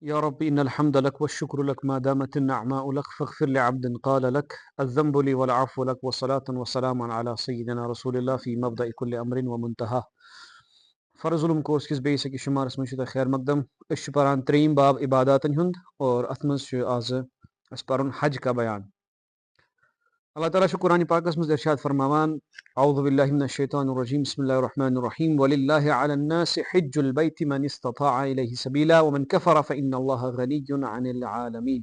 يا رب إن الحمد لك والشكر لك ما دامت النعماء لك فاغفر لعبد قال لك الذنب لي والعفو لك وصلاة وسلاما على سيدنا رسول الله في مبدأ كل أمر ومنتهى فرض علوم کورس کس بیس أکِس شمارس منٛز چھُ تۄہہِ خیر مقدم أسۍ چھِ پران ترٛیٚیِم باب عباداتن ہُنٛد اور اَتھ منٛز چھُ آزٕ اَسہِ پرُن حج کا بیان اللہ تعالیٰ چھُ قرآنِ پاکس منٛز ارشاد فرماوان اعوذ باللہ من الشیطان الرجیم بسم اللہ الرحمن الرحیم وللہ علی الناس حج البیت من استطاع الیہ سبیلا ومن کفر فإن اللہ غنی عن العالمین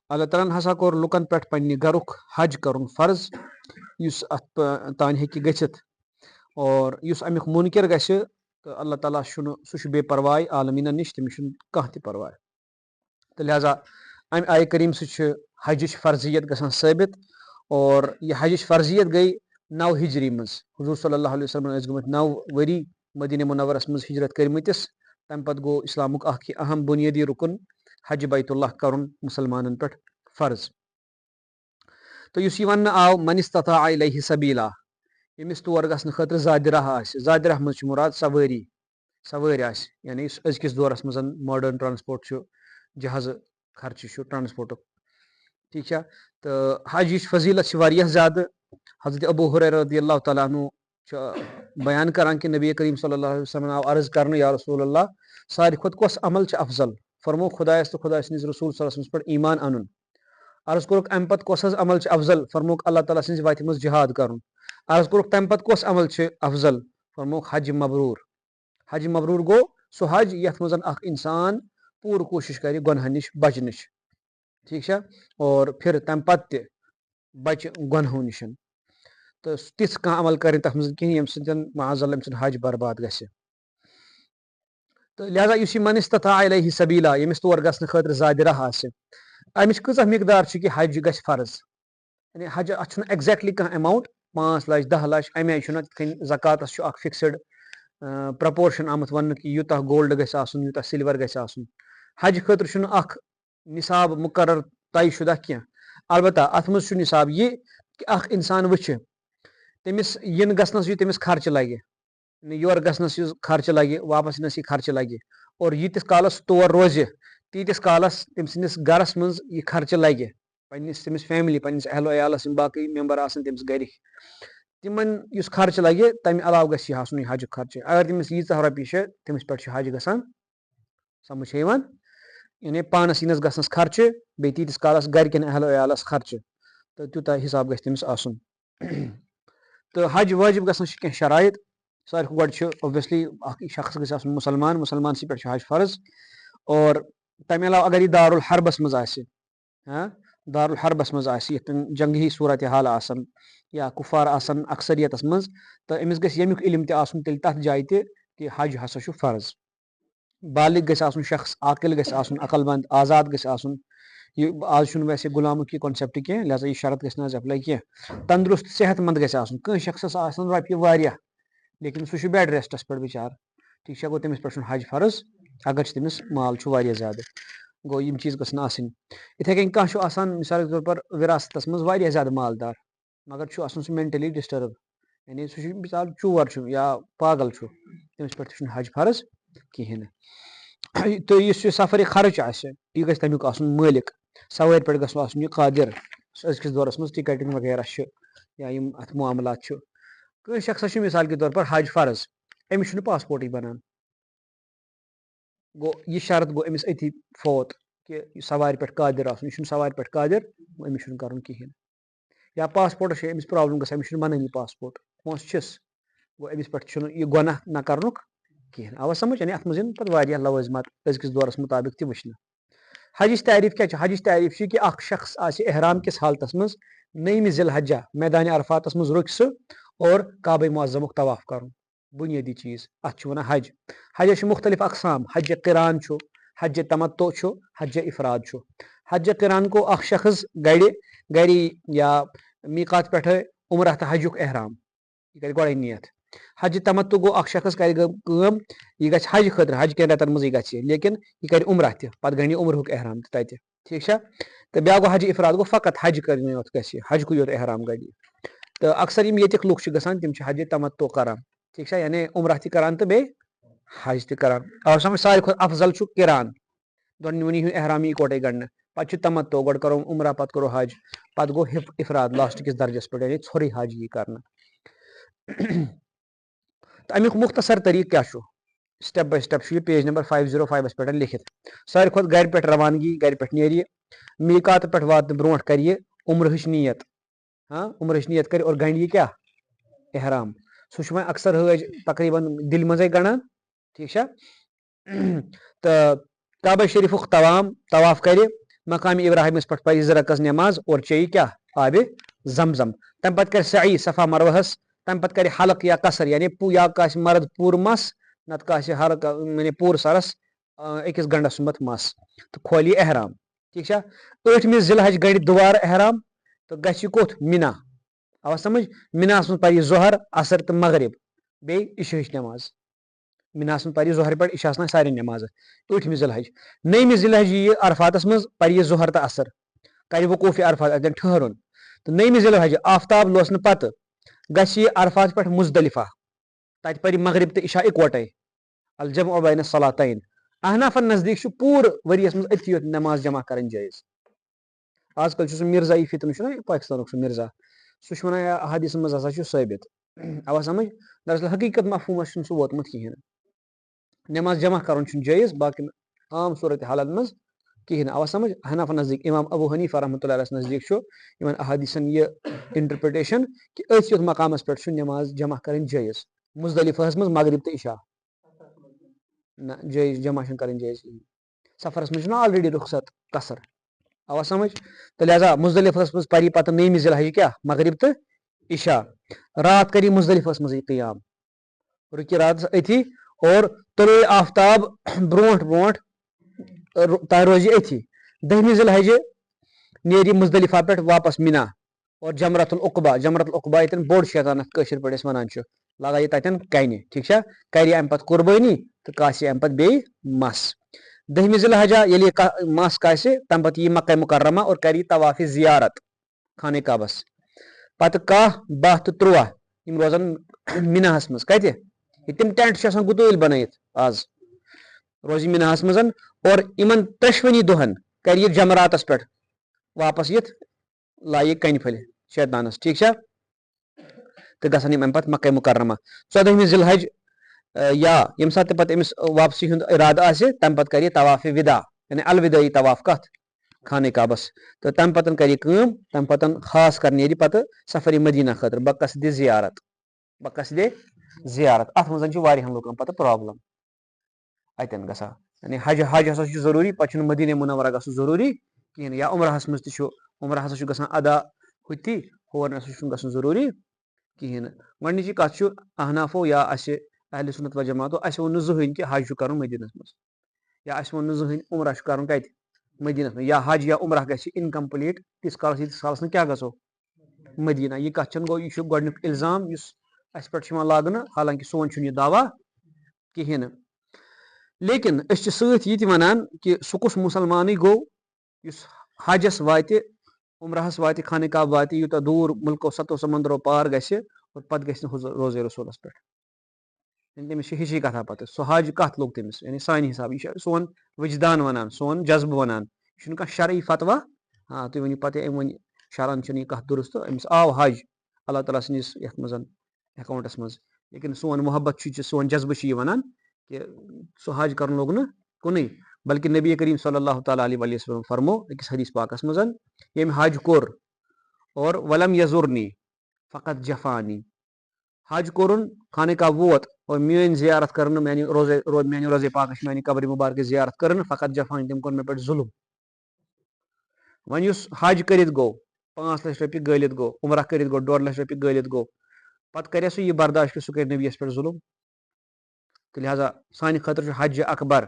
اللہ تعالیٰ ہن ہسا کوٚر لُکن پٮ۪ٹھ پننہِ گرُک حج کرُن فرض یُس اتھ تانۍ ہیٚکہِ گٔژھِتھ اور یُس امیُک مُنکر گژھِ تہٕ اللہ تعالیٰ چھُنہٕ سُہ چھُ بے پرواے عالمیٖنن نِش تٔمِس چھُنہٕ کانٛہہ تہِ پرواے تہٕ لہذا امہِ آیہِ کریم سۭتۍ چھِ حجٕچ فرضیت گژھان ثٲبت اور یہِ حجٕچ فرضیت گٔے 9 ہجری منٛز حضوٗر صلی اللہ علیہ وسلم ٲسۍ گٔمٕتۍ 9 ؤری مدیٖنہ منورس منٛز ہجرت کٔرمٕتِس تمہِ پتہٕ گوٚو اسلامُک اکھ یہِ اہم بُنیٲدی رُکُن حجہِ بیت اللہ کرُن مُسلمانن پٮ۪ٹھ فرض تہٕ یُس یہِ وننہٕ آو من استطاع الیہ سبیلا ییٚمِس تور گژھنہٕ خٲطرٕ زیادٕ راہ آسہِ زیادٕ راہ منٛز چھُ مُراد سوٲرۍ آسہِ یعنی یُس أزکِس دورس منٛز ماڈٲرن ٹرانسپوٹ چھُ جہازٕ خرچہِ چھُ ٹرانسپوٹُک ٹھیٖک چھا تہٕ حجٕچ فضیلت چھِ واریاہ زیادٕ حضرت ابوٗ ہُریرہ رضی اللہ تعالیٰ عنہ چھُ بیان کران کہِ نبی کریم صلی اللہ علیہ وسلم آو عرض کرنہٕ یا رسول اللہ ساروی کھۄتہٕ کۄس عمل چھِ افضل فرموو خۄدایس تہٕ خۄداے سٕنٛدِس رسوٗل صلی اللہ علیہ وسلمس پٮ۪ٹھ ایٖمان انُن عرض کوٚرُکھ امہِ پتہٕ کۄس حظ عمل چھِ افضل فرمووُکھ اللہ تعالیٰ سٕنٛزِ وتہِ منٛز جہاد کرُن عرض کوٚرُکھ تمہِ پتہٕ کۄس عمل چھِ افضل فرمووُکھ حجہِ مبروٗر حجہِ مبروٗر گوٚو سُہ حج یتھ منٛز اکھ انسان پوٗرٕ کوٗشش کرِ گۄنہو نِش بچنٕچ ٹھیٖک چھا اور پھر تمہِ پتہٕ تہِ بچہِ گۄنہو نِش تہٕ تِژھ کانٛہہ عمل کرِ تتھ منٛز کِہینۍ ییٚمہِ سۭتۍ معاذ اللہ أمۍ سُنٛد حج برباد گژھِ تہٕ لہذا یُس یہِ من استطاع الیہ سبیلا ییٚمِس تور گژھنہٕ خٲطرٕ زیادٕ راہ آسہِ امِچ کۭژاہ مقدار چھِ کہِ حج گژھِ فرض یعنی حج اتھ چھُنہٕ ایگزیکٹلی کانٛہہ ایماوُنٹ 5 لچھ 10 لچھ امہِ آیہِ چھُنہٕ یِتھ کٔنۍ زکاتس چھُ اکھ فکسٕڈ پرپورشن آمُت وننہٕ کہِ یوٗتاہ گولڈ گژھِ آسُن یوٗتاہ سِلور گژھِ آسُن حجہِ خٲطرٕ چھُنہٕ اکھ نِصاب مُقرر طے شُدہ کینٛہہ البتہ اتھ منٛز چھُ نِصاب یہِ کہِ اکھ انسان وٕچھِ تٔمِس یِنہٕ گژھنس یہِ تٔمِس خرچہٕ لگہِ یورٕ گژھنس یُس خرچہٕ لگہِ واپس یِنس یہِ خرچہٕ لگہِ اور ییٖتِس کالس تور روزِ تیٖتِس کالس تٔمۍ سٕنٛدِس گرس منٛز یہِ خرچہٕ لگہِ پننِس تٔمِس فیملی پننِس اہلو عیالس یِم باقٕے ممبر آسن تٔمِس گرِکۍ تِمن یُس خرچہٕ لگہِ تمہِ علاوٕ گژھِ یہِ آسُن یہِ حجُک خرچہٕ اگر تٔمِس ییٖژاہ رۄپیہِ چھِ تٔمِس پٮ۪ٹھ چھُ حج گژھان سمجھ چھےٚ یِوان یعنی پانس یِنس گژھنس خرچہٕ بیٚیہِ تیٖتِس کالس گرِکٮ۪ن اہلو عیالس خرچہٕ تہٕ تیوٗتاہ حساب گژھِ تٔمِس آسُن تہٕ حج وٲجب گژھنس چھِ کینٛہہ شرایط ساروی کھۄتہٕ گۄڈٕ چھُ اوبویسلی اکھ شخص گژھِ آسُن مُسلمانسٕے پٮ۪ٹھ چھُ حج فرض اور تمہِ علاوٕ اگر یہِ دارالحربس منٛز آسہِ دارالحربس منٛز آسہِ یتھ کٔنۍ جنگی صوٗرت حال آسان یا کُفار آسان اکثریتس منٛز تہٕ أمِس گژھِ ییٚمیُک علم تہِ آسُن تیٚلہِ تتھ جایہِ تہِ کہِ حج ہسا چھُ فرض بالغ گژھِ آسُن شخص عاقل گژھِ آسُن عقل بنٛد آزاد گژھِ آسُن یہِ آز چھُنہٕ ویسے غلامُک یہِ کانسیپٹ کینٛہہ لہذا یہِ شرط گژھِ نہٕ آز ایپلاے کینٛہہ تندرست صحت مند گژھِ آسُن کٲنٛسہِ شخصس آسن رۄپیہِ واریاہ لیکن سُہ چھُ بیڈ ریسٹس پٮ۪ٹھ بِچار ٹھیٖک چھا گوٚو تٔمِس پٮ۪ٹھ چھُنہٕ حج فرض اگر چھُ تٔمِس مال چھُ واریاہ زیادٕ گوٚو یِم چیٖز گژھن آسٕنۍ یِتھٕے کٔنۍ کانٛہہ چھُ آسان مِثال کے طور پر وراثتس منٛز واریاہ زیادٕ مالدار مگر چھُ آسان سُہ مینٹلی ڈِسٹٔرٕب یعنی سُہ چھُ مِثال چور چھُ یا پاگل چھُ تٔمِس پٮ۪ٹھ تہِ چھُنہٕ حج فرض کِہینۍ نہٕ تہٕ یُس یہِ سفر خرٕچ آسہِ یہِ گژھِ تمیُک آسُن مٲلِک سوارِ پٮ۪ٹھ گژھِ آسُن یہِ قٲدِر أزکِس دورس منٛز ٹِکٹِنگ وغیرہ چھِ یا یِم اتھ معاملات چھِ کٲنٛسہِ شخصس چھُ مِثال کے طور پر حج فرض أمِس چھُنہٕ پاسپورٹٕے بنان گوٚو یہِ شرط گوٚو أمِس أتھی فوت کہِ یہِ سوارِ پٮ۪ٹھ قٲدِر آسُن یہِ چھُنہٕ سوارِ پٮ۪ٹھ قٲدِر أمِس چھُنہٕ کرُن کِہینۍ یا پاسپورٹس چھِ أمِس پرابلم گژھان أمِس چھُنہٕ بنٲنی یہِ پاسپورٹ پونٛسہٕ چھِس گوٚو أمِس پٮ۪ٹھ چھُنہٕ یہِ گۄناہ نہ کرنُک کِہینۍ آوا سمجھ یعنی اتھ منٛز یِن پتہٕ واریاہ لوٲزمات أزکِس دورس مُطابق تہِ وٕچھنہٕ حجٕچ تعریٖف کیاہ چھِ حجٕچ تعریٖف چھِ کہِ اکھ شخص آسہِ احرام کِس حالتس منٛز 9 ذی الحجہ میدانہِ عرفاتس منٛز رُکہِ سُہ اور کعبے معظمُک طواف کرُن بُنیٲدی چیٖز اتھ چھِ ونان حج حجس چھِ مختلف اقسام حجہِ قِران چھُ حجہِ تمتو چھُ حجہِ افراد چھُ حجہِ قِران گوٚو اکھ شخص گرِ یا میقات پٮ۪ٹھٕ عمرہ تہٕ حجُک احرام یہِ کرِ گۄڈے نِیت حجہِ تمتو گوٚو اکھ شخص کرِ کٲم یہِ گژھِ حج خٲطرٕ حج کٮ۪ن رٮ۪تن منٛزٕے گژھِ لیکن یہِ کرِ عمرہ تہِ پتہٕ گنڈِ عمرہُک احرام تہِ تتہِ ٹھیٖک چھا تہٕ بیاکھ گوٚو حجہِ افراد گوٚو فقط حج کرنہِ یوت گژھِ حجکُے یوت احرام گنڈِ تہٕ اکثر یِم ییٚتِکۍ لُکھ چھِ گژھان تِم چھِ حجہِ تمتو کران ٹھیٖک چھا یعنی عمرہ تہِ کران تہٕ بیٚیہِ حج تہِ کران آو سمجھ ساروی کھۄتہٕ افضل چھُ قِران دۄنوٕنی ہُنٛد احرام اِکوٹے گنڈنہٕ پتہٕ چھُ تمتو گۄڈٕ کرو عمرہ پتہٕ کرو حج پتہٕ گوٚو افراد لاسٹ کِس درجس پٮ۪ٹھ یعنی ژھورٕے حج یی کرنہٕ تہٕ امیُک مختصر طریٖقہٕ کیاہ چھُ سٹیپ باے سٹیپ چھُ یہِ پیج نمبر 505 پٮ۪ٹھ لیکھِتھ ساروی کھۄتہٕ گرِ پٮ۪ٹھ روانگی گرِ پٮ۪ٹھ نیرِ یہِ میٖقات پٮ۪ٹھ واتنہٕ برونٛٹھ کرِ یہِ عمرٕہٕچ نیت عمرٕچ نیت کرِ اور گنڈِ یہِ کیاہ احرام سُہ چھُ وۄنۍ اکثر حٲج تقریٖباً دِلہِ منٛزے گنڈان ٹھیٖک چھا تہٕ کعبہ شریٖفُک طواف کرِ مقامِ ابراہیمس پٮ۪ٹھ پرِ 2 رکعت نٮ۪ماز اور چیٚیہِ کیاہ آبِ زم زم تمہِ پتہٕ کرِ سعی صفا مروہس تمہِ پتہٕ کرِ حلق یا قصر یعنی یا کاسہِ مرد پوٗرٕ مس نتہٕ کاسہِ حلق یعنی پوٗرٕ سرس أکِس گنڈس سُمبتھ مس تہٕ کھولہِ یہِ احرام ٹھیٖک چھا 8مہِ ذی الحج گنڈِ دُبارٕ احرام تہٕ گژھِ یہِ کوٚت مینا آو سمجھ میناہس منٛز پرِ یہِ ظہر عصر تہٕ مغرب بیٚیہِ عشاہٕچ نٮ۪ماز میناہس منٛز پرِ یہِ ظہرِ پٮ۪ٹھ عشاہس تانۍ سارے نٮ۪مازٕ 8مہِ ذی الحج 9مہِ ذی الحج ییہِ عرفاتس منٛز پرِ یہِ ظہر تہٕ عصر کرِ وقوٗفہِ عرفات اتٮ۪ن ٹھٔہرُن تہٕ 9مہِ ذی الحج آفتاب لوسنہٕ پتہٕ گژھِ یہِ عرفات پٮ۪ٹھ مزدلفہ تتہِ پرِ مغرب تہٕ عشاء اِکوٹے الجمع بین الصلاتین احنافن نزدیٖک چھُ پوٗرٕ ؤریس منٛز أتھی یوت نٮ۪ماز جمع کرٕنۍ جٲیز آز کل چھُ سُہ مرزایی فتنہٕ چھُنہ پاکستانُک سُہ مرزا سُہ چھُ ونان احادیثن منٛز ہسا چھُ ثٲبت آوا سمجھ دراصل حقیٖقت مفہوٗمس چھُنہٕ سُہ ووتمُت کہیٖنۍ نہٕ نٮ۪ماز جمع کرُن چھُنہٕ جٲیز باقین عام صوٗرت حالن منٛز کہیٖنۍ نہٕ آوا سمجھ حنفن نزدیٖک امام ابو حنیفہ رحمتہ اللہ علیہس نزدیٖک چھُ یِمن احادیثن یہِ انٹرپرٹیشن کہِ أتھۍ یوت مقامس پٮ۪ٹھ چھُ نٮ۪ماز جمع کرٕنۍ جٲیز مزدلفہس منٛز مغرب تہٕ عشاء نہ جٲیز جمع چھنہٕ کرٕنۍ جٲیز کہیٖنۍ سفرس منٛز چھُنہ آلریڈی رخصت قصر آوا سمجھ تہٕ لہذا مزدلفہس منٛز پری پتہٕ 9مہِ ذی الحج کیاہ مغرب تہٕ عشاء رات کری مزدلفہس منٛزٕے قیام رُکہِ راتس أتھی اور طلوع آفتاب برونٛٹھ برونٛٹھ تانۍ روزِ أتھی 10مہِ ذی الحجہِ نیرِ مزدلفہ پٮ۪ٹھ واپس مینا اور جمرات العقبہ ییٚتٮ۪ن بوٚڑ شیطان اتھ کٲشِر پٲٹھۍ أسۍ ونان چھِ لگایہِ تتٮ۪ن کنہِ ٹھیٖک چھا کرِ امہِ پتہٕ قربٲنی تہٕ کاسہِ امہِ پتہٕ بیٚیہِ مس 10مہِ ذی الحجہ ییٚلہِ یہِ مس کاسہِ تمہِ پتہٕ یی مکہ مکرمہ اور کرِ طواف زیارت خانہ کعبس پتہٕ 10 12 تہٕ 13 یِم روزن میناہس منٛز کتہِ تِم ٹینٹ چھِ آسان گُتٲلۍ بنٲیِتھ آز روزِ میناہس منٛز اور یِمن 3 دۄہن کرِ یہِ جمراتس پٮ۪ٹھ واپس یِتھ لایہِ کنہِ پھٔلۍ شیطانس ٹھیٖک چھا تہٕ گژھن یِم امہِ پتہٕ مکہ مکرمہ 14مہِ ذی الحج یا ییٚمہِ ساتہٕ تہِ پتہٕ أمِس واپسی ہُنٛد ارادٕ آسہِ تمہِ پتہٕ کرِ یہِ طواف ودا یعنی الودٲعی طواف کتھ خانہ کعبس تہٕ تمہِ پتہٕ کرِ یہِ کٲم تمہِ پتہٕ خاص کر نیرِ پتہٕ سفرِ مدیٖنہ خٲطرٕ بقصدِ زیارت اتھ منٛز چھِ واریاہن لُکن پتہٕ پرابلم اتٮ۪ن گژھان یعنی حج ہسا چھُ ضروٗری پتہٕ چھُنہٕ مدیٖنہ منورہ گژھُن ضروٗری کہیٖنۍ نہٕ یا عمرہس منٛز تہِ چھُ عمرہ ہسا چھُ گژھان ادا ہُتھی ہور نسا چھُنہٕ گژھُن ضروٗری کہیٖنۍ نہٕ گۄڈنِچی کتھ چھُ احنافو یا اسہِ اہلِ سُنت و جماعتو اسہِ ووٚن نہٕ زٕہٕنۍ کہِ حج چھُ کرُن مدیٖنس منٛز یا اسہِ ووٚن نہٕ زٕہٕنۍ عمرہ چھُ کرُن کتہِ مدیٖنس منٛز یا حج یا عمرہ گژھِ اِنکمپلیٖٹ تیٖتِس کالس نہٕ کیاہ گژھو مدیٖنہ یہِ کتھ چھنہٕ گوٚو یہِ چھُ گۄڈنیُک الزام یُس اسہِ پٮ۪ٹھ چھُ یِوان لاگنہٕ حالانکہِ سون چھُنہٕ یہِ دعوا کہیٖنۍ نہٕ لیکن أسۍ چھِ سۭتۍ یہِ تہِ ونان کہِ سُہ کُس مُسلمانٕے گوٚو یُس حجس واتہِ عمرہس واتہِ خانہ کعبہ واتہِ یوٗتاہ دوٗر مُلکو 7 سمندرو پار گژھِ اور پتہٕ گژھِ نہٕ روزے رسوٗلس پٮ۪ٹھ یعنی تٔمِس چھِ ہِشی کتھا پتہٕ سُہ حج کتھ لوٚگ تٔمِس یعنی سانہِ حسابہٕ یہِ چھُ سون وجدان ونان سون جذبہٕ ونان یہِ چھُنہٕ کانٛہہ شرعی فتوا تُہۍ ؤنِو پتہٕ أمۍ وۄنۍ شرن چھنہٕ یہِ کتھ درست أمِس آو حج اللہ تعالیٰ سٕنٛدِس یتھ منٛز اٮ۪کاونٹس منٛز لیکن سون محبت چھُ سون جذبہٕ چھُ یہِ ونان کہِ سُہ حج کرُن لوٚگ نہٕ کُنُے بلکہِ نبی کریم صلی اللہ تعالیٰ علیہ وسلم فرمو أکِس حدیث پاکس منٛز ییٚمۍ حج کوٚر اور ولم یزُرنی فقط جفانی حج کوٚرُن خانہ کعبہ ووت اور میٲنۍ زیارت کٔرنہٕ میانہِ روزے پاکس میانہِ قبرِ مُبارکٕچ زیارت کٔرنہٕ فقط جفانی تٔمۍ کوٚر مےٚ پٮ۪ٹھ ظُلم وۄنۍ یُس حج کٔرِتھ گوٚو 5 لچھ رۄپیہِ گٲلِتھ گوٚو عمرہ کٔرِتھ گوٚو 2.5 لچھ رۄپیہِ گٲلِتھ گوٚو پتہٕ کرِ سُہ یہِ برداشت کہِ سُہ کرِ نبیَس پٮ۪ٹھ ظُلم تہٕ لہٰذا سانہِ خٲطرٕ چھُ حجہِ اکبر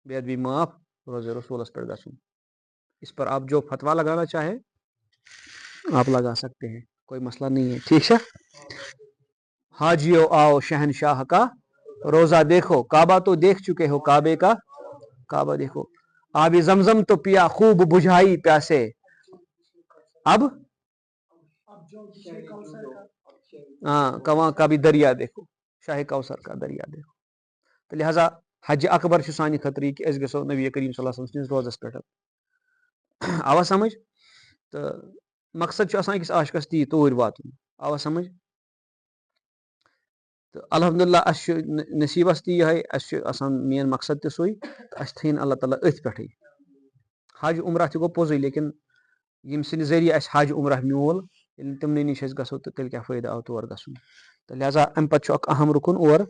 بے ادبی معاف روزے رسوٗلس پٮ۪ٹھ گژھُن اس پر آپ جو فتوا لگانا چاہے آپ لگا سکتے ہیں کوئی مسئلہ نہیں ہے ٹھیک ہے حاجیو آؤ شہنشاہ کا روزہ دیکھو کعبہ تو دیکھ چکے ہو کعبے کا کعبہ دیکھو آب زمزم تو پیا خوب بجھائی پیاسے اب ہاں کواں کا بھی دریا دیکھو شاہ کوثر کا دریا دیکھو تو لہٰذا حج اکبر چھُ سانہِ خٲطرٕ یہِ کہِ أسۍ گژھو نبی کریم صلی اللہ علیہ وسلم سٕنٛدِس روزس پٮ۪ٹھ آوا سمجھ تہٕ مقصد چھُ آسان أکِس عاشقس تی توٗرۍ واتُن آوا سمجھ تہٕ الحمدللہ اَسہِ چھُ نصیٖبس تہِ یِہوٚے اَسہِ چھُ آسان مین مقصد تہِ سُے تہٕ اَسہِ تھٲیِن اللہ تعالیٰ أتھۍ پٮ۪ٹھٕے حج عمرہ تہِ گوٚو پوٚزُے لیکن ییٚمہِ سٕنٛدِ ذٔریعہٕ اَسہِ حج عمرہ میوٗل ییٚلہِ نہٕ تِمنٕے نِش أسۍ گژھو تہٕ تیٚلہِ کیٛاہ فٲیدٕ آو تور گژھُن تہٕ لہٰذا اَمہِ پتہٕ چھُ اکھ اہم رُکُن اور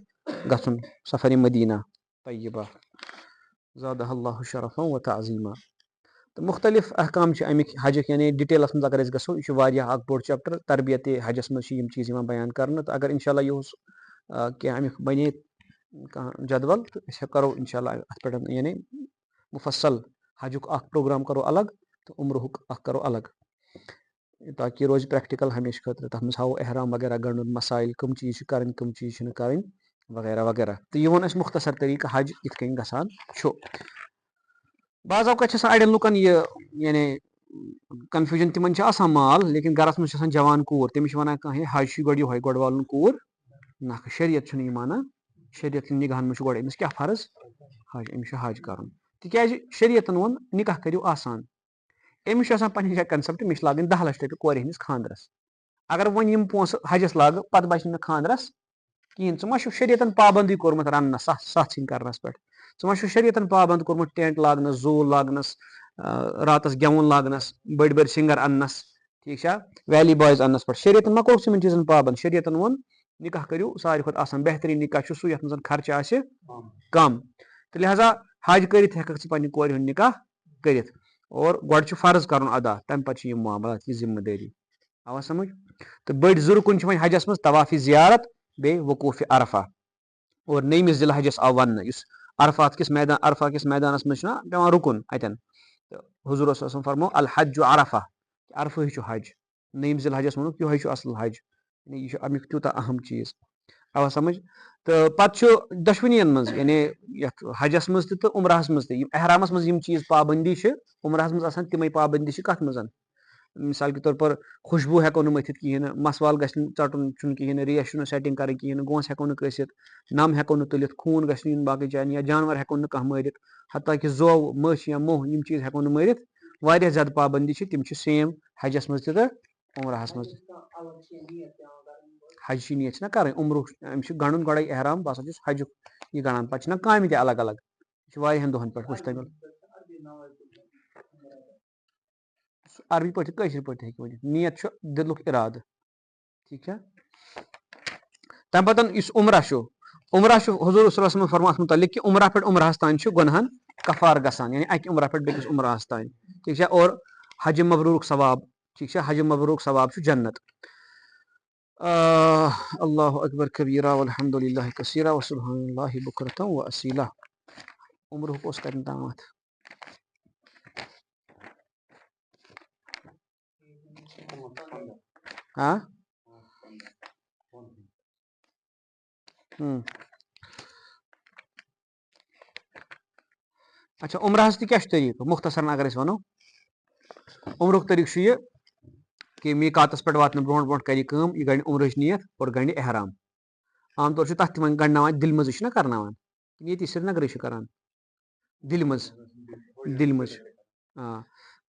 گژھُن سفرِ مدیٖنہ طیبہ زادہ اللہ شرفا و تعظیٖما تہٕ مختلف احکام چھِ اَمِکۍ حجٕکۍ یعنی ڈِٹیلَس منٛز اگر أسۍ گژھو یہِ چھُ واریاہ اکھ بوٚڑ چیپٹر تربیتِ حجس منٛز چھِ یِم چیٖز یِوان بیان کرنہٕ تہٕ اگر انشاء اللہ یِہُس کینٛہہ اَمیُک بنے کانٛہہ جدول تہٕ أسۍ کرو انشاء اللہ اَتھ پٮ۪ٹھ یعنی مُفصل حجُک اکھ پروگرام کرو الگ تہٕ عمرہُک اکھ کرو الگ تاکہِ یہِ روزِ پریکٹِکل ہمیشہٕ خٲطرٕ تتھ منٛز ہاوو احرام وغیرہ گنڈُن مسایل کٕم چیٖز چھِ کرٕنۍ کٕم چیٖز چھِنہٕ کرٕنۍ وغیرہ وغیرہ تہٕ یہِ ووٚن اَسہِ مختصر طریٖقہٕ حج کِتھ کٔنۍ گژھان چھُ بعض اوقات چھِ آسان اَڑٮ۪ن لُکن یہِ یعنی کنفیوٗجن تِمن چھِ آسان مال لیکن گرس منٛز چھِ آسان جوان کوٗر تٔمِس چھِ وَنان کانٛہہ ہے حج چھُ گۄڈٕ یِہوے گۄڈٕ والُن کوٗر نکھٕ شریعت چھُنہٕ یہِ مانان شریعت نِگاہن منٛز چھُ گۄڈٕ أمِس کیاہ فرض حج أمِس چھُ حج کرُن تِکیازِ شریعتن ووٚن نِکاح کٔرِو آسان أمِس چھُ آسان پنٕنہِ جایہِ کنسپٹ مےٚ چھِ لاگٕنۍ 10 لَچھ رۄپیہِ کورِ ہِنٛدِس خانٛدرس اگر وۄنۍ یِم پونٛسہٕ حجس لاگہٕ پتہٕ بچہِ نہٕ مےٚ خانٛدرس کِہینۍ ژٕ ما چھُکھ شریعتن پابنٛدی کوٚرمُت رننس سَتھ سِنۍ کرنس پٮ۪ٹھ ژٕ ما چھُکھ شریعتن پابنٛد کوٚرمُت ٹینٹ لاگنس زوٗل لاگنس راتس گٮ۪وُن لاگنس بٔڑۍ بٔڑۍ سِنگر اننس ٹھیٖک چھا ویلی بایز اننس پٮ۪ٹھ شریعتن ما کوٚرُکھ یِمن چیٖزن پابنٛد شریعتن ووٚن نِکاح کٔرِو ساروی کھۄتہٕ آسان بہتریٖن نِکاح چھُ سُہ یتھ منٛز خرچہٕ آسہِ کم تہٕ لہٰذا حج کٔرِتھ ہٮ۪ککھ ژٕ پننہِ کورِ ہُنٛد نِکاح کٔرِتھ اور گۄڈٕ چھُ فرض کرُن ادا تمہِ پتہٕ چھِ یِم معاملات یہِ ذمہٕ دٲری آوا سمجھ تہٕ بٔڑۍ زٕ رُکُن چھِ وۄنۍ حجس منٛز طوافِ زیارت بیٚیہِ وقوٗفِ عرفہ اور نٔیمِس ذِل حجس آو وننہٕ یُس عرفہ کِس میدانس منٛز چھُنہ پیٚوان رُکُن اَتٮ۪ن تہٕ حضوٗر صلی اللہ علیہ وسلم فرمو الحج عرفہ عرفہٕے چھُ حج نٔیِم ذِل حجس ووٚنُکھ یِہوے چھُ اصل حج یہِ چھُ امیُک تیوٗتاہ اہم چیٖز آوا سمجھ تہٕ پتہٕ چھُ دۄشوٕنین منٛز یعنی یتھ حجس منٛز تہِ تہٕ عمراہس منٛز تہِ یِم احرامس منٛز یِم چیٖز پابنٛدی چھِ عمراہس منٛز آسان تِمے پابنٛدی چھِ کتھ منٛز مثال کے طور پر خوشبوٗ ہٮ۪کو نہٕ مٔتھِتھ کِہینۍ نہٕ مسوال گژھِ نہٕ ژٹُن چھُنہٕ کِہینۍ نہٕ ریش چھُنہٕ سیٹنگ کرٕنۍ کِہینۍ نہٕ گونٛس ہٮ۪کو نہٕ کٲسِتھ نم ہٮ۪کو نہٕ تُلِتھ خوٗن گژھِ نہٕ یُن باقٕے جاین یا جانور ہٮ۪کو نہٕ کانٛہہ مٲرِتھ حتٰی کہِ زوٚو مٔچھ یا موہ یِم چیٖز ہٮ۪کو نہٕ مٲرِتھ واریاہ زیادٕ پابنٛدی چھِ تِم چھِ سیم حجس منٛز تہِ تہٕ عمراہس منٛز تہِ حج چھِ نیت چھِنہ کرٕنۍ عمرُک أمِس چھُ گنٛڈُن گۄڈے احرام بہٕ ہسا چھُس حجُک یہِ گنٛڈان پتہٕ چھِنہ کامہِ تہِ الگ الگ یہِ چھُ واریاہن دۄہن پٮ۪ٹھ مُشتمِل عربی پٲٹھۍ تہِ کٲشِر پٲٹھۍ تہِ ہیٚکہِ ؤنِتھ نیت چھُ دِلُک اِرادٕ ٹھیٖک چھا تَمہِ پتہٕ یُس عمرہ چھُ عمرہ چھُ حضوٗر صلی اللہ علیہ وسلم فرموو اَتھ مُتعلِق کہِ عمرہ پٮ۪ٹھ عمراہس تانۍ چھُ گۄنہن کفار گژھان یعنی اکہِ عمرہ پٮ۪ٹھ بیٚکِس عمراہس تانۍ ٹھیٖک چھا اور حجہِ مبروٗرُک ثواب ٹھیٖک چھا حجہِ مبروٗرُک ثواب چھُ جنت اللہ اکبر کبیٖرا والحمدُ للہ کثیٖرا وسبحان اللہ بُکرۃ وأصیٖلا عمرُک اوس کتٮ۪ن تامتھ اچھا عمراہس تہِ کیاہ چھُ طریٖقہٕ مختصرن اگر أسۍ ونو عمرُک طریٖقہٕ چھُ یہِ کہِ میٖقاتس پٮ۪ٹھ واتنہٕ برونٛٹھ برونٛٹھ کرِ یہِ کٲم یہِ گنڈِ عمرٕچ نیت اور گنڈِ احرام عام طور چھُ تتھ تہِ وۄنۍ گنڈناوان دِلہِ منٛزٕے چھُنہ کرناوان ییٚتی سرینگرٕے چھُ کران دِلہِ منٛز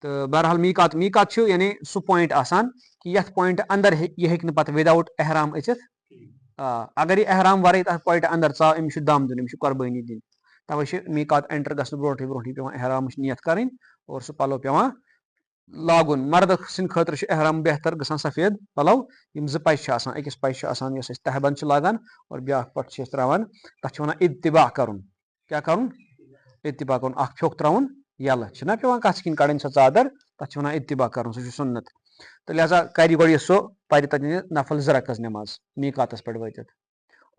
تہٕ بہرحال میٖقات چھُ یعنی سُہ پویِنٹ آسان کہِ یتھ پویِنٹ اندر یہِ ہیٚکہِ نہٕ پتہٕ وِد آوُٹ احرام أژِتھ اگر یہِ احرام ورٲے تتھ پویِنٹ اندر ژاو أمِس چھُ دم دیُن أمِس چھِ قۄربٲنی دِنۍ توے چھِ میٖقات اینٹر گژھنہٕ برونٛٹھٕے برونٛٹھٕے پیٚوان احرامٕچ نیت کرٕنۍ اور سُہ پلو پیٚوان لاگُن مردٕ سٕنٛدِ خٲطرٕ چھُ احرام بہتر گژھان سفید پلو یِم زٕ پچہِ چھِ آسان أکِس پچہِ چھِ آسان یۄس أسۍ تہبند چھِ لاگان اور بیاکھ پٹ چھِ أسۍ تراوان تتھ چھِ ونان اتباع کرُن کیاہ کرُن اتباع کرُن اکھ پھیوٚکھ تراوُن یَلہٕ چھِنہ پیٚوان کتھ کِنۍ کڑٕنۍ سۄ ژادر تتھ چھِ ونان اتباع کرُن سُہ چھُ سُنت تہٕ لہٰذا کرِ گۄڈٕ یہِ سُہ پرِ تتہِ نفل 2 رکعت نٮ۪ماز میٖقاتس پٮ۪ٹھ وٲتِتھ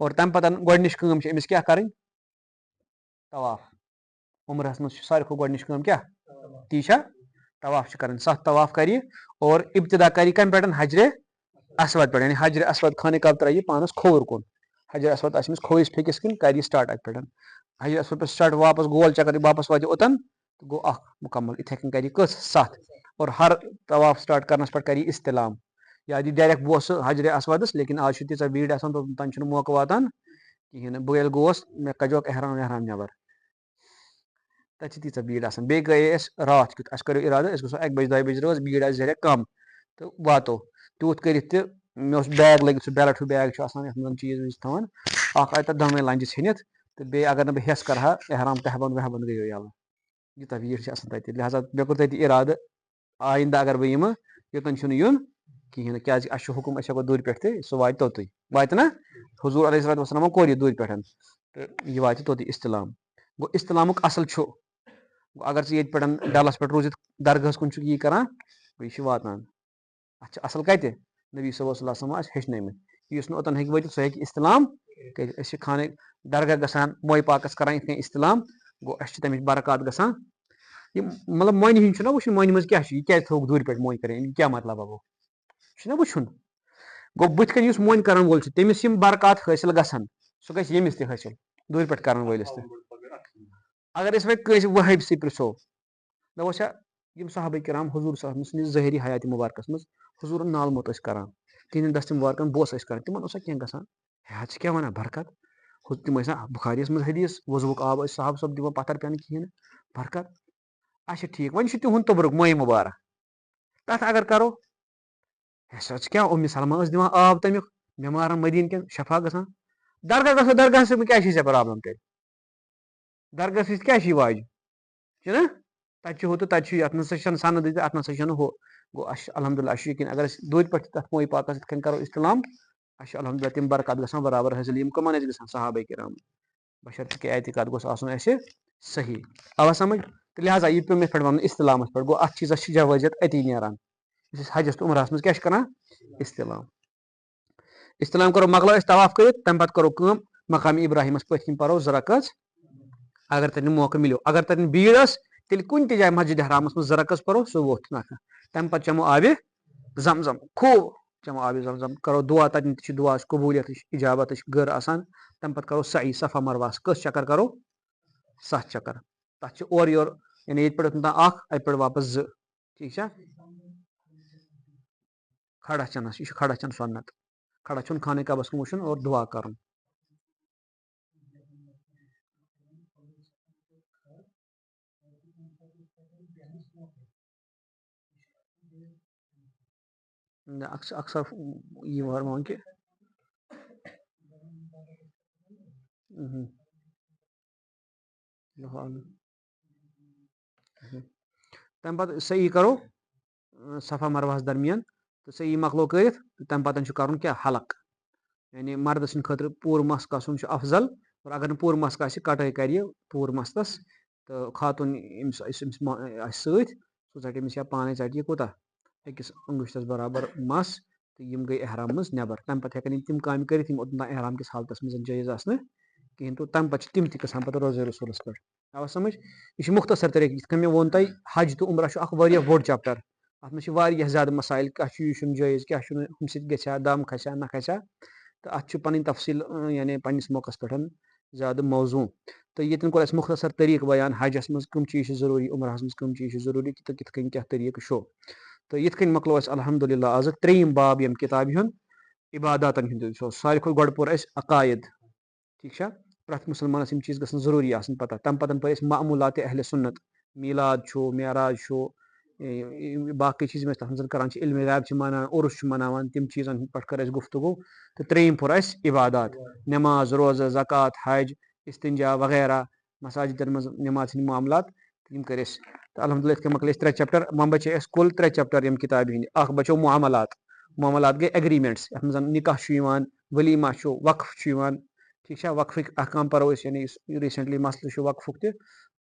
اور تمہِ پتہٕ گۄڈنِچ کٲم چھِ أمِس کیاہ کرٕنۍ طواف عمرہس منٛز چھِ ساروی کھۄتہٕ گۄڈنِچ کٲم کیاہ تی چھا طواف چھِ کرٕنۍ 7 طواف کرِ اور ابتدا کرِ کمہِ پٮ۪ٹھ حجرِ اسود پٮ۪ٹھ یعنی حجرِ اسود خانہ کعبہ ترٛایہِ پانس کھووُر کُن حجرِ اسود آسہِ أمِس کھوٚورِس پھیٚکِس کِنۍ کرِ یہِ سٹاٹ اتہِ پٮ۪ٹھ حجرِ اسود پٮ۪ٹھ سٹاٹ واپس گول چکر واپس واتہِ اوٚتن تہٕ گوٚو اکھ مُکمل یِتھے کٔنۍ کرِ یہِ کٔژ 7 اور ہر طواف سٹاٹ کرنس پٮ۪ٹھ کرِ یہِ استعلام یا دِ ڈایریکٹ بوسہٕ حجرِ اسودس لیکن آز چھِ تیٖژاہ بیٖڑ آسان توٚتام چھُنہٕ موقعہٕ واتان کِہیٖنۍ نہٕ بہٕ ییٚلہِ گوس مےٚ کَجوکھ احرام نٮ۪بر تَتہِ چھِ تیٖژاہ بھیٖڑ آسان بیٚیہِ گٔیے أسۍ راتھ کیُتھ اَسہِ کَریو اِرادٕ أسۍ گژھو 1 بَجہِ 2 بَجہِ رٲژ بھیٖڑ آسہِ واریاہ کَم تہٕ واتو تیوٗت کٔرِتھ تہِ مےٚ اوس بیگ لٲگِتھ سُہ بیلٹ ہیوٗ بیگ چھُ آسان یَتھ منٛز چیٖز ویٖز تھاوان اکھ آیہِ تَتھ دۄنوَے لنجہِ ژھٕنِتھ تہٕ بیٚیہِ اگر نہٕ بہٕ ہٮ۪س کَرٕ ہا احرام تہبنٛد وہبنٛد گٔیو یَلہٕ یوٗتاہ بھیٖڑ چھِ آسان تَتہِ لہٰذا مےٚ کوٚر تَتہِ اِرادٕ آیندٕ اگر بہٕ یِمہٕ یوٚتَن چھُنہٕ یُن کِہیٖنۍ نہٕ کیٛازِکہِ اَسہِ چھُ حُکُم أسۍ ہٮ۪کو دوٗرِ پٮ۪ٹھ تہِ سُہ واتہِ توٚتُے واتہِ نا حضوٗر علیہ صلاتُ وسلامن کوٚر یہِ دوٗرِ پٮ۪ٹھ تہٕ یہِ واتہِ توٚتُے اِستِلام گوٚو اِستِلامُک اَصٕل چھُ گوٚو اگر ژٕ ییٚتہِ پٮ۪ٹھ ڈلس پٮ۪ٹھ روٗزِتھ درگاہَس کُن چھُکھ یی کران گوٚو یہِ چھُ واتان اَتھ چھِ اَصٕل کَتہِ نبی صلی اللہ علیہ وسلم آسہِ ہیٚچھنٲومٕتۍ یُس نہٕ اوٚتَن ہیٚکہِ وٲتِتھ سُہ ہیٚکہِ اِستِلام کٔرِتھ أسۍ چھِ خانہ درگاہ گژھان موے پاکَس کران یِتھ کٔنۍ اِستِلام گوٚو اَسہِ چھِ تَمِچ برکات گژھان یِم مطلب مۄنہِ ہِنٛدۍ چھُنہ وٕچھُن مۄنہِ منٛز کیاہ چھُ یہِ کیازِ تھوٚوُکھ دوٗرِ پٮ۪ٹھ مۄنۍ کَرٕنۍ یہِ کیاہ مطلبا گوٚو یہِ چھُنہ وٕچھُن گوٚو بٕتھِ کَنۍ یُس مۄنۍ کرن وول چھُ تٔمِس یِم برکات حٲصِل گژھن سُہ گژھِ ییٚمِس تہِ حٲصِل دوٗرِ پٮ۪ٹھ کرن وٲلِس تہِ اگر أسۍ وۄنۍ کٲنٛسہِ وہٲبسٕے پرٛژھو دَپوس چھا یِم صحابہ کرام حضوٗر صٲب سٕنٛدِس ظٲہری حیاتِ مُبارکَس منٛز حضوٗرن نالموت ٲسۍ کران تِہنٛدٮ۪ن دستہِ مُبارکن بوس ٲسۍ کران تِمن اوسا کینٛہہ گژھان ہے ژٕ کیاہ وَنان برکت تِم ٲسۍ نا بُخاریَس منٛز حدیٖث وضوٗہُک آب ٲسۍ صاحب صٲب دِوان پتھر پٮ۪نہٕ کِہیٖنۍ نہٕ برکت اچھا ٹھیٖک وۄنۍ چھُ تِہُنٛد توٚبرُک مٲے مُبارک تَتھ اگر کرو ہے سا ژٕ کیاہ اُمہِ سلما ٲس دِوان آب تَمیُک بٮ۪مارن مٔدیٖنہٕ کٮ۪ن شفا گژھان درگاہ گژھو درگاہس سۭتۍ کیاہ چھِ ژےٚ پرابلم تیٚلہِ درگاہ سۭتۍ کیاہ چھِ یہِ واجہِ چھُنہ تَتہِ چھُ ہُہ تہٕ تَتہِ چھُ یَتھ نسا چھنہٕ سَنَد تہٕ اَتھ نسا چھنہٕ ہُہ گوٚو اَسہِ چھُ الحمدللہ اَسہِ چھُ یقیٖن اگر أسۍ دوٗرِ پٮ۪ٹھ تَتھ موے پاکَس یِتھ کٔنۍ کرو اِستعلام اَسہِ چھُ الحمدللہ تِم برکات گژھان برابر حٲصِل یِم کٕمن ٲسۍ گژھان صحابہ کرام بشرطِ کہِ اعتقاد گوٚژھ آسُن اَسہِ صحیح آوا سمجھ تہٕ لہٰذا یہِ پیوٚو مےٚ پٮ۪ٹھ وَنُن اِستعلامَس پٮ۪ٹھ گوٚو اَتھ چیٖزَس چھِ جوٲزِیت أتی نیران یُس أسۍ حجَس تہٕ عمرہَس منٛز کیاہ چھِ کران اِستعلام کرو مۄکلو أسۍ طواف کٔرِتھ تَمہِ پَتہٕ کرو کٲم مقامِ ابراہیٖمَس پٔتھۍ کِنۍ پرو 2 رکٲژ اگر تَتٮ۪ن موقعہٕ مِلیو اگر تَتٮ۪ن بھیٖڑ ٲس تیٚلہِ کُنہِ تہِ جایہِ مسجِدِ حرامَس منٛز 2 رکٲژ پرو سُہ ووٚتھ نکھٕ تَمہِ پَتہٕ چٮ۪مو آبِ زم زم خوٗب چٮ۪مو آبِ زم زم کرو دُعا تَتٮ۪ن تہِ چھِ دُعاہٕچ قبوٗلیتٕچ اِجابتٕچ گٔر آسان تَمہِ پَتہٕ کرو صحیح صفا مروہَس کٔژ چکر کرو 7 چکر تَتھ چھِ اورٕ یورٕ یعنی ییٚتہِ پٮ۪ٹھ اوٚتام 1 اَتہِ پٮ۪ٹھ واپس 2 ٹھیٖک چھا کھڑا چنس یہِ چھُ کھڑا چن سۄنت کھڑا چھُن خانہ کعبس کُن وٕچھُن اور دُعا کرُن اکثر یہِ ورمان کہِ تَمہِ پَتہٕ صحیح کرو صفا مروہَس درمیان تہٕ صحیح مۄکلو کٔرِتھ تہٕ تَمہِ پَتہٕ چھُ کرُن کیاہ حلق یعنی مردٕ سٕنٛدِ خٲطرٕ پوٗرٕ مس گژھُن چھُ افضل اور اگر نہٕ پوٗرٕ مس آسہِ کٹٲے کرِ یہِ پوٗرٕ مستس تہٕ خاتوٗن أمِس آسہِ سۭتۍ سُہ ژَٹہِ أمِس یا پانے ژَٹہِ یہِ کوٗتاہ أکِس انگُشتس برابر مس تہٕ یِم گٔے احرام منٛز نٮ۪بر تَمہِ پَتہٕ ہٮ۪کن یِم تِم کامہِ کٔرِتھ یِم اوٚتام احرام کِس حالتس منٛز جٲیِز آسنہٕ کِہیٖنۍ تہٕ تَمہِ پَتہٕ چھِ تِم تہِ گژھان پَتہٕ روزے رسوٗلَس پٮ۪ٹھ آو سمجھ یہِ چھُ مُختصر طریٖقہٕ یِتھ کٔنۍ مےٚ ووٚن تۄہہِ حج تہٕ عمرہ چھُ اکھ واریاہ بوٚڑ چیپٹر اَتھ منٛز چھِ واریاہ زیادٕ مسایل کیاہ چھُ یہِ چھُنہٕ جٲیِز کیاہ چھُنہٕ ہُمہِ سۭتۍ گژھِ ہا دم کھسہِ ہا نہ کھسہِ ہا تہٕ اَتھ چھُ پَنٕنۍ تفصیٖل یعنی پنٕنِس موقعس پٮ۪ٹھ زیادٕ موضوٗع تہٕ ییٚتٮ۪ن کوٚر اَسہِ مُختصر طریٖقہٕ بیان حجَس منٛز کٕم چیٖز چھِ ضروٗری عمرہَس منٛز کٕم چیٖز چھِ ضروٗری تہٕ کِتھ کٔنۍ کیاہ طریٖقہٕ چھُ تہٕ یِتھ کٔنۍ مۄکلو اَسہِ الحمدللہ آزٕ 3یِم باب ییٚمہِ کِتابہِ ہُنٛد عباداتن ہُنٛد ساروی کھۄتہٕ گۄڈٕ پوٚر اَسہِ عقایِد ٹھیٖک چھا پرٛٮ۪تھ مُسلمانَس یِم چیٖز گژھن ضروٗری آسٕنۍ پتہ تَمہِ پَتہٕ پٔر اَسہِ معموٗلاتِ اہلِ سُنت میٖلاد چھُ معراج چھُ باقٕے چیٖز یِم أسۍ تَتھ منٛز کران چھِ علمِ غیب چھِ مناوان عُرُس چھِ مناوان تِم چیٖزن پٮ۪ٹھ کٔر اَسہِ گفتگوٗ تہٕ 3یِم پوٚر اَسہِ عبادات نٮ۪ماز روزٕ زکات حج استنجا وغیرہ مساجدن منٛز نٮ۪ماز ہٕنٛدۍ معاملات یِم کٔرۍ اَسہِ تہٕ الحمدللہ یِتھ کٔنۍ مۄکلے اَسہِ 3 چیپٹر وۄنۍ بچے اَسہِ کُل 3 چیپٹر ییٚمہِ کِتابہِ ہِنٛدۍ اکھ بچو معاملات گٔے ایگریٖمینٹس یَتھ منٛز نِکاح چھُ یِوان ؤلیٖما چھُ وقف چھُ یِوان ٹھیٖک چھا وقفٕکۍ احکام پرو أسۍ یعنی یُس ریٖسنٹلی مسلہٕ چھُ وقفُک تہِ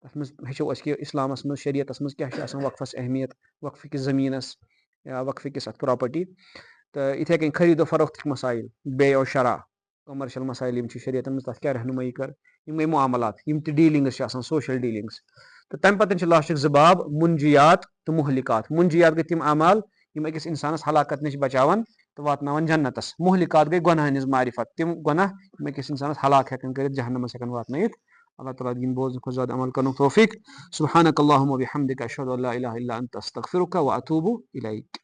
تَتھ منٛز ہیٚچھو أسۍ کہِ اِسلامَس منٛز شریعتس منٛز کیاہ چھُ آسان وقفس اہمیت وقفٕکِس زٔمیٖنس یا وقفٕکِس اَتھ پراپرٹی تہٕ یِتھے کٔنۍ خٔریٖد و فروختٕکۍ مسایل بے و شرح کمرشل مسایل یِم چھِ شریعتن منٛز تَتھ کیاہ رہنُمٲیی کٔر یِم گٔے معاملات یِم تہِ ڈیٖلِنٛگٕس چھِ آسان سوشل ڈیٖلِنٛگٕس تہٕ تَمہِ پتہٕ چھِ لاسٹٕکۍ 2 باب مُنجِیات تہٕ مُہلِکات مُنجِیات گٔے تِم اعمال یِم أکِس اِنسانس ہلاکت نِش بچاوان تہٕ واتناوان جنتس مُہلِکات گٔے گۄناہ ہٕنٛز معرفت تِم گۄناہ یِم أکِس اِنسانس ہلاک ہٮ۪کان کٔرِتھ جہنمس ہٮ۪کان واتنٲیِتھ اللہ تعالیٰ دِیِن بوزنہٕ کھۄتہٕ زیادٕ عمل کرنُک توفیٖق سبحانک اللہم وبحمدک اشہدُ ان لا اله الا انت استغفرک واتوب الیک